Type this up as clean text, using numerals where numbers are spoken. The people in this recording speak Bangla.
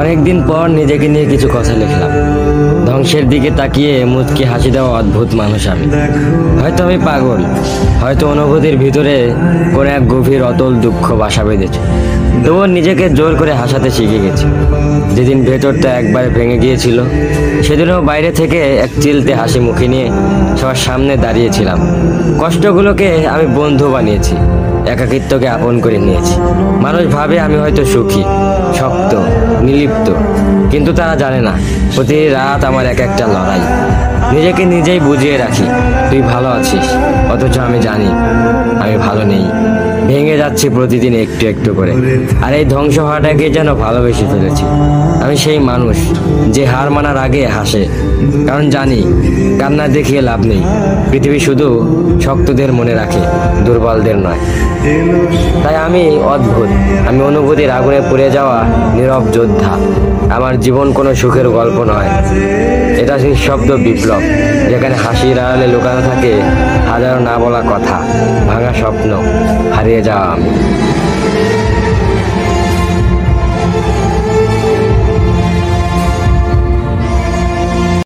অনেকদিন পর নিজেকে নিয়ে কিছু কথা লিখলাম। ধ্বংসের দিকে তাকিয়ে মুচকি হাসি দেওয়া অদ্ভুত মানুষ আমি। হয়তো আমি পাগল, হয়তো অনুভূতির ভিতরে কোনো এক গভীর অতল দুঃখ বাসা বেঁধেছে। তবুও নিজেকে জোর করে হাসাতে শিখে গেছি। যেদিন ভেতরটা একবার ভেঙে গিয়েছিল, সেদিনও বাইরে থেকে এক চিলতে হাসি মুখে নিয়ে সবার সামনে দাঁড়িয়েছিলাম। কষ্টগুলোকে আমি বন্ধু বানিয়েছি, একাকিত্বকে আপন করে নিয়েছি। মানুষ ভাবে আমি হয়তো সুখী, শক্ত, নির্লিপ্ত, কিন্তু তারা জানে না প্রতি রাত আমার এক একটা লড়াই। নিজেকে নিজেই বুঝিয়ে রাখি তুই ভালো আছিস, অথচ আমি জানি আমি ভালো নেই। ভেঙে যাচ্ছি প্রতিদিন একটু একটু করে, আর এই ধ্বংস হওয়াটাকে যেন ভালোবেসে ফেলেছি। আমি সেই মানুষ যে হার মানার আগে হাসে, কারণ জানি কান্না দেখিয়ে লাভ নেই। পৃথিবী শুধু শক্তদের মনে রাখে, দুর্বলদের নয়। তাই আমি অদ্ভুত, আমি অনুভূতির আগুনে পুড়ে যাওয়া নীরব যোদ্ধা। আমার জীবন কোনো সুখের গল্প নয়, এটা নিঃশব্দ বিপ্লব, যেখানে হাসির আড়ালে লুকানো থাকে হাজারো না বলা কথা, ভাঙা স্বপ্ন, হারিয়ে যাওয়া আমি।